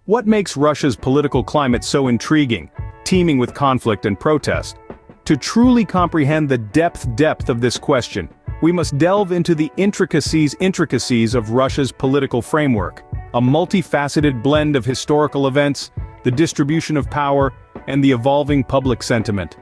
What makes Russia's political climate so intriguing, teeming with conflict and protest? To truly comprehend the depth of this question, we must delve into the intricacies of Russia's political framework, a multifaceted blend of historical events, the distribution of power, and the evolving public sentiment.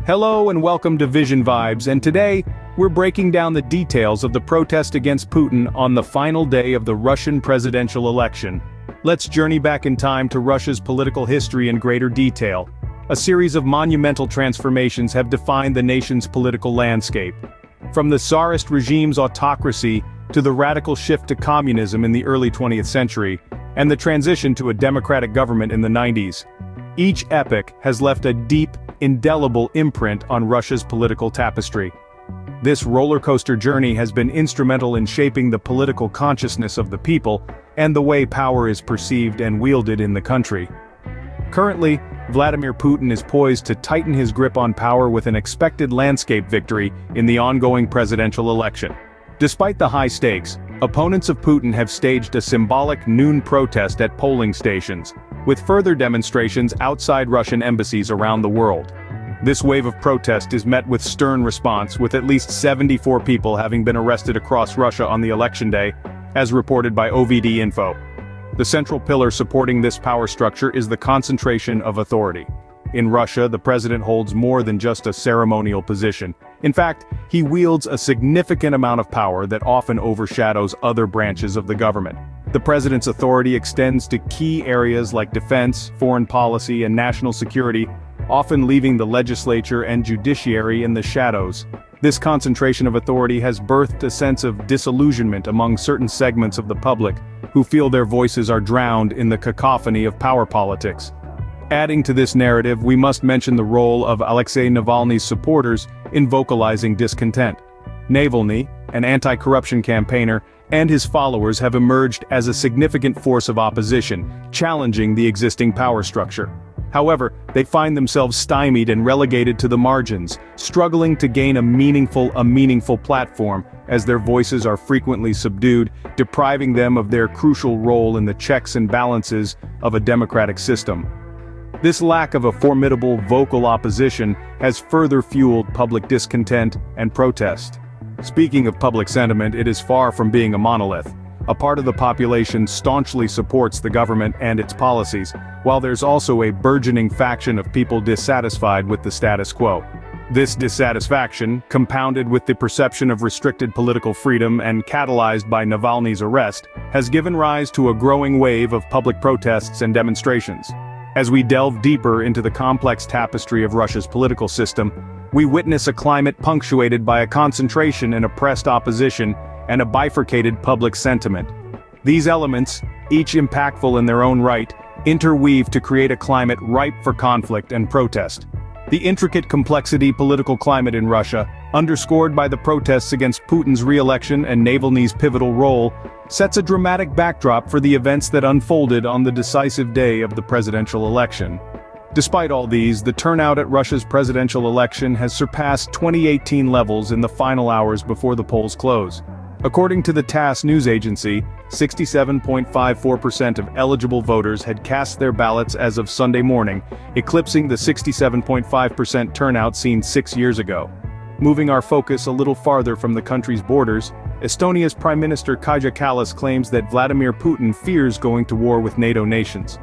Hello and welcome to Vision Vibes, and today, we're breaking down the details of the protest against Putin on the final day of the Russian presidential election. Let's journey back in time to Russia's political history in greater detail. A series of monumental transformations have defined the nation's political landscape. From the Tsarist regime's autocracy to the radical shift to communism in the early 20th century, and the transition to a democratic government in the 90s. Each epoch has left a deep, indelible imprint on Russia's political tapestry. This roller coaster journey has been instrumental in shaping the political consciousness of the people and the way power is perceived and wielded in the country. Currently, Vladimir Putin is poised to tighten his grip on power with an expected landscape victory in the ongoing presidential election. Despite the high stakes, opponents of Putin have staged a symbolic noon protest at polling stations, with further demonstrations outside Russian embassies around the world. This wave of protest is met with stern response, with at least 74 people having been arrested across Russia on the election day, as reported by OVD Info. The central pillar supporting this power structure is the concentration of authority. In Russia, the president holds more than just a ceremonial position. In fact, he wields a significant amount of power that often overshadows other branches of the government. The president's authority extends to key areas like defense, foreign policy, and national security, often leaving the legislature and judiciary in the shadows. This concentration of authority has birthed a sense of disillusionment among certain segments of the public, who feel their voices are drowned in the cacophony of power politics. Adding to this narrative, we must mention the role of Alexei Navalny's supporters in vocalizing discontent. Navalny, an anti-corruption campaigner, and his followers have emerged as a significant force of opposition, challenging the existing power structure. However, they find themselves stymied and relegated to the margins, struggling to gain a meaningful platform, as their voices are frequently subdued, depriving them of their crucial role in the checks and balances of a democratic system. This lack of a formidable vocal opposition has further fueled public discontent and protest. Speaking of public sentiment, it is far from being a monolith. A part of the population staunchly supports the government and its policies, while there's also a burgeoning faction of people dissatisfied with the status quo. This dissatisfaction, compounded with the perception of restricted political freedom and catalyzed by Navalny's arrest, has given rise to a growing wave of public protests and demonstrations. As we delve deeper into the complex tapestry of Russia's political system, we witness a climate punctuated by a concentration in oppressed opposition and a bifurcated public sentiment. These elements, each impactful in their own right, interweave to create a climate ripe for conflict and protest. The intricate political climate in Russia, underscored by the protests against Putin's re-election and Navalny's pivotal role, sets a dramatic backdrop for the events that unfolded on the decisive day of the presidential election. Despite all these, the turnout at Russia's presidential election has surpassed 2018 levels in the final hours before the polls close. According to the TASS news agency, 67.54% of eligible voters had cast their ballots as of Sunday morning, eclipsing the 67.5% turnout seen 6 years ago. Moving our focus a little farther from the country's borders, Estonia's Prime Minister Kaja Kallas claims that Vladimir Putin fears going to war with NATO nations.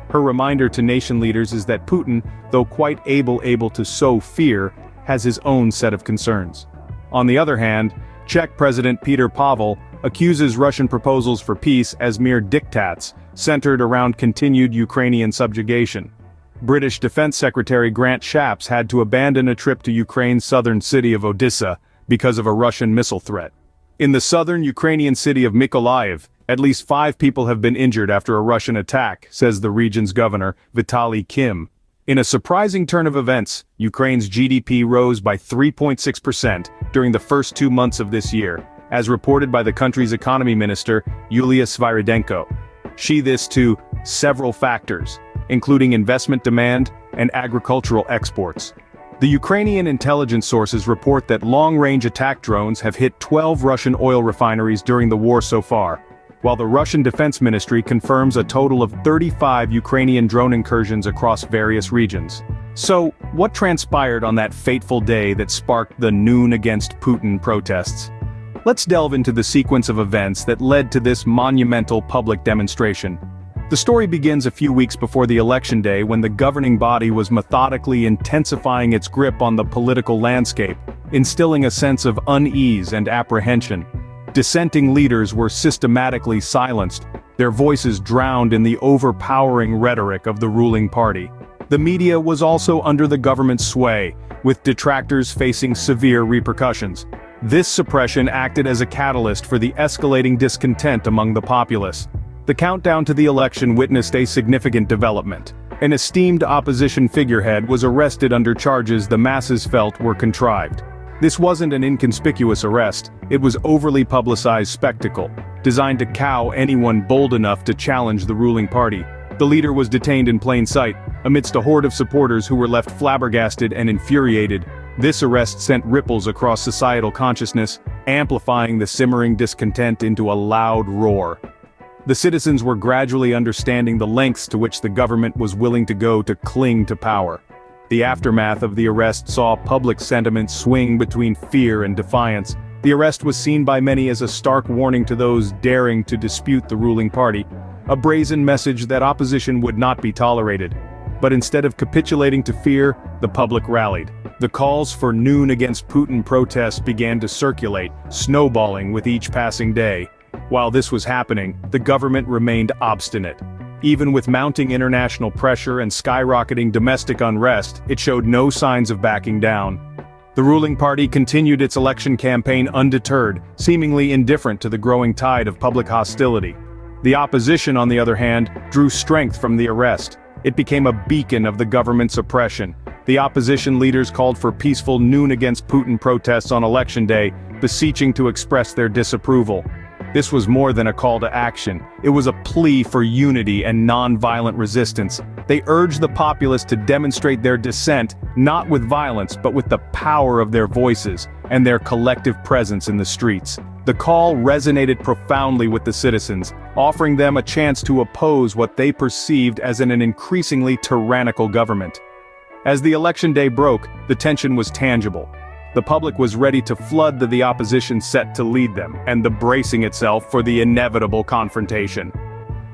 Her reminder to nation leaders is that Putin, though quite able to sow fear, has his own set of concerns. On the other hand, Czech President Petr Pavel accuses Russian proposals for peace as mere diktats, centered around continued Ukrainian subjugation. British Defense Secretary Grant Shapps had to abandon a trip to Ukraine's southern city of Odessa because of a Russian missile threat. In the southern Ukrainian city of Mykolaiv, at least 5 people have been injured after a Russian attack, says the region's governor, Vitaly Kim. In a surprising turn of events, Ukraine's GDP rose by 3.6% during the first 2 months of this year, as reported by the country's economy minister, Yulia Svyridenko. She this to several factors, including investment demand and agricultural exports. The Ukrainian intelligence sources report that long-range attack drones have hit 12 Russian oil refineries during the war so far. while the Russian Defense Ministry confirms a total of 35 Ukrainian drone incursions across various regions. So, what transpired on that fateful day that sparked the Noon Against Putin protests? Let's delve into the sequence of events that led to this monumental public demonstration. The story begins a few weeks before the election day when the governing body was methodically intensifying its grip on the political landscape, instilling a sense of unease and apprehension. Dissenting leaders were systematically silenced, their voices drowned in the overpowering rhetoric of the ruling party. The media was also under the government's sway, with detractors facing severe repercussions. This suppression acted as a catalyst for the escalating discontent among the populace. The countdown to the election witnessed a significant development. An esteemed opposition figurehead was arrested under charges the masses felt were contrived. This wasn't an inconspicuous arrest, it was overly publicized spectacle, designed to cow anyone bold enough to challenge the ruling party. The leader was detained in plain sight, amidst a horde of supporters who were left flabbergasted and infuriated. This arrest sent ripples across societal consciousness, amplifying the simmering discontent into a loud roar. The citizens were gradually understanding the lengths to which the government was willing to go to cling to power. The aftermath of the arrest saw public sentiment swing between fear and defiance. The arrest was seen by many as a stark warning to those daring to dispute the ruling party, a brazen message that opposition would not be tolerated. But instead of capitulating to fear, the public rallied. The calls for Noon Against Putin protests began to circulate, snowballing with each passing day. While this was happening, the government remained obstinate. Even with mounting international pressure and skyrocketing domestic unrest, it showed no signs of backing down. The ruling party continued its election campaign undeterred, seemingly indifferent to the growing tide of public hostility. The opposition, on the other hand, drew strength from the arrest. It became a beacon of the government's oppression. The opposition leaders called for peaceful Noon Against Putin protests on election day, beseeching to express their disapproval. This was more than a call to action. It was a plea for unity and non-violent resistance. They urged the populace to demonstrate their dissent, not with violence, but with the power of their voices and their collective presence in the streets. The call resonated profoundly with the citizens, offering them a chance to oppose what they perceived as an increasingly tyrannical government. As the election day broke, the tension was tangible. The public was ready to flood the opposition set to lead them, and bracing itself for the inevitable confrontation.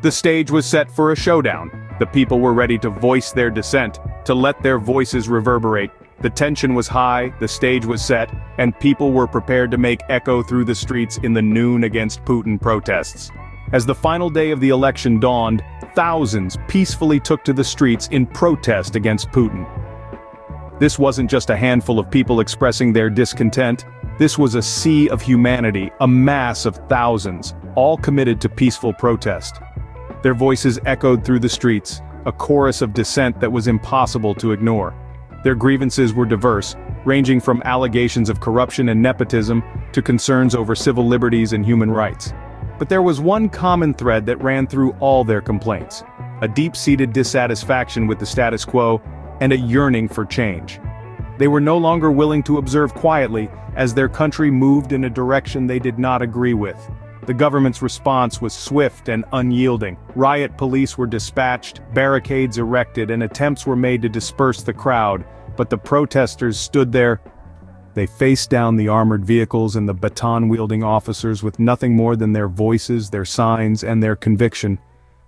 The stage was set for a showdown. The people were ready to voice their dissent, to let their voices reverberate. The tension was high, the stage was set, and people were prepared to make echo through the streets in the Noon Against Putin protests. As the final day of the election dawned, thousands peacefully took to the streets in protest against Putin. This wasn't just a handful of people expressing their discontent. This was a sea of humanity, a mass of thousands, all committed to peaceful protest. Their voices echoed through the streets, a chorus of dissent that was impossible to ignore. Their grievances were diverse, ranging from allegations of corruption and nepotism to concerns over civil liberties and human rights. But there was one common thread that ran through all their complaints: a deep-seated dissatisfaction with the status quo and a yearning for change. They were no longer willing to observe quietly as their country moved in a direction they did not agree with. The government's response was swift and unyielding. Riot police were dispatched, barricades erected, and attempts were made to disperse the crowd, but the protesters stood there. They faced down the armored vehicles and the baton-wielding officers with nothing more than their voices, their signs, and their conviction.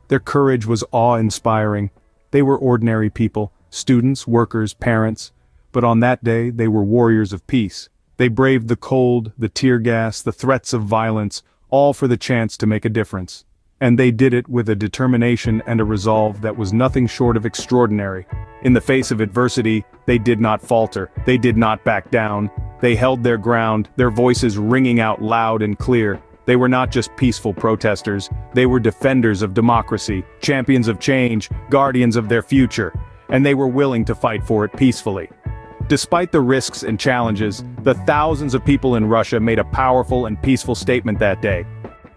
Their courage was awe-inspiring. They were ordinary people, students, workers, parents, but on that day they were warriors of peace. They braved the cold, the tear gas, the threats of violence, all for the chance to make a difference. And they did it with a determination and a resolve that was nothing short of extraordinary. In the face of adversity, they did not falter, they did not back down. They held their ground, their voices ringing out loud and clear. They were not just peaceful protesters, they were defenders of democracy, champions of change, guardians of their future. And they were willing to fight for it peacefully. Despite the risks and challenges, the thousands of people in Russia made a powerful and peaceful statement that day.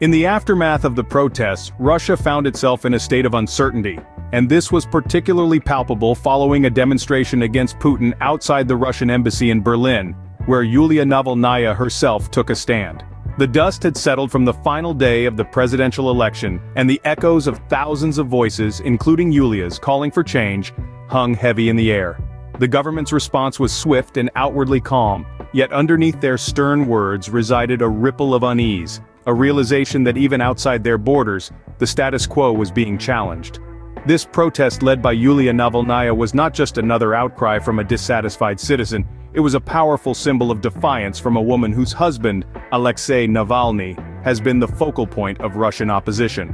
In the aftermath of the protests, Russia found itself in a state of uncertainty, and this was particularly palpable following a demonstration against Putin outside the Russian embassy in Berlin, where Yulia Navalnaya herself took a stand. The dust had settled from the final day of the presidential election, and the echoes of thousands of voices, including Yulia's, calling for change, hung heavy in the air. The government's response was swift and outwardly calm, yet underneath their stern words resided a ripple of unease, a realization that even outside their borders, the status quo was being challenged. This protest led by Yulia Navalnaya was not just another outcry from a dissatisfied citizen, it was a powerful symbol of defiance from a woman whose husband, Alexei Navalny, has been the focal point of Russian opposition.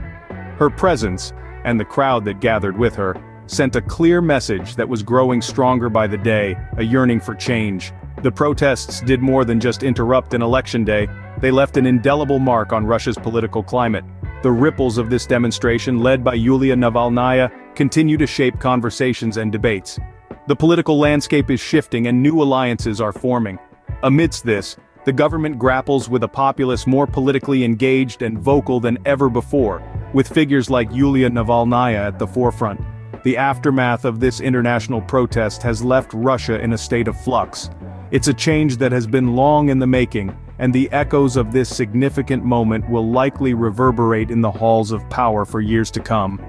Her presence, and the crowd that gathered with her, sent a clear message that was growing stronger by the day, a yearning for change. The protests did more than just interrupt an election day, they left an indelible mark on Russia's political climate. The ripples of this demonstration, led by Yulia Navalnaya, continue to shape conversations and debates. The political landscape is shifting and new alliances are forming. Amidst this, the government grapples with a populace more politically engaged and vocal than ever before, with figures like Yulia Navalnaya at the forefront. The aftermath of this international protest has left Russia in a state of flux. It's a change that has been long in the making, and the echoes of this significant moment will likely reverberate in the halls of power for years to come.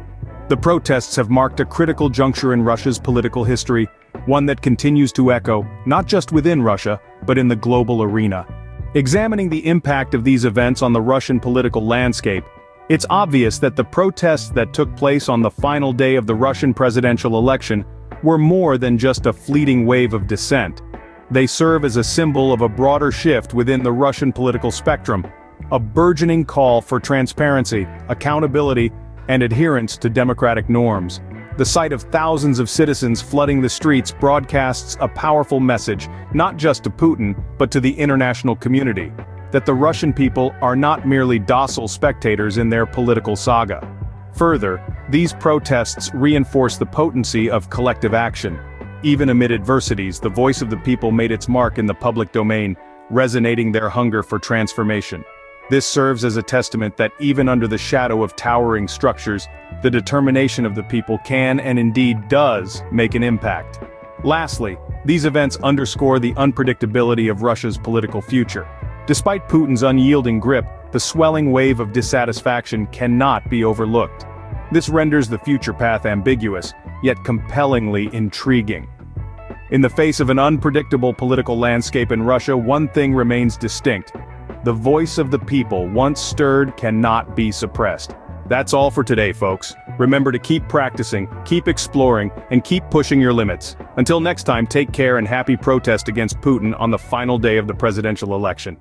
The protests have marked a critical juncture in Russia's political history, one that continues to echo, not just within Russia, but in the global arena. Examining the impact of these events on the Russian political landscape, it's obvious that the protests that took place on the final day of the Russian presidential election were more than just a fleeting wave of dissent. They serve as a symbol of a broader shift within the Russian political spectrum, a burgeoning call for transparency, accountability, and adherence to democratic norms. The sight of thousands of citizens flooding the streets broadcasts a powerful message, not just to Putin, but to the international community, that the Russian people are not merely docile spectators in their political saga. Further, these protests reinforce the potency of collective action. Even amid adversities, the voice of the people made its mark in the public domain, resonating their hunger for transformation. This serves as a testament that even under the shadow of towering structures, the determination of the people can and indeed does make an impact. Lastly, these events underscore the unpredictability of Russia's political future. Despite Putin's unyielding grip, the swelling wave of dissatisfaction cannot be overlooked. This renders the future path ambiguous, yet compellingly intriguing. In the face of an unpredictable political landscape in Russia, one thing remains distinct. The voice of the people, once stirred, cannot be suppressed. That's all for today, folks. Remember to keep practicing, keep exploring, and keep pushing your limits. Until next time, take care and happy protest against Putin on the final day of the presidential election.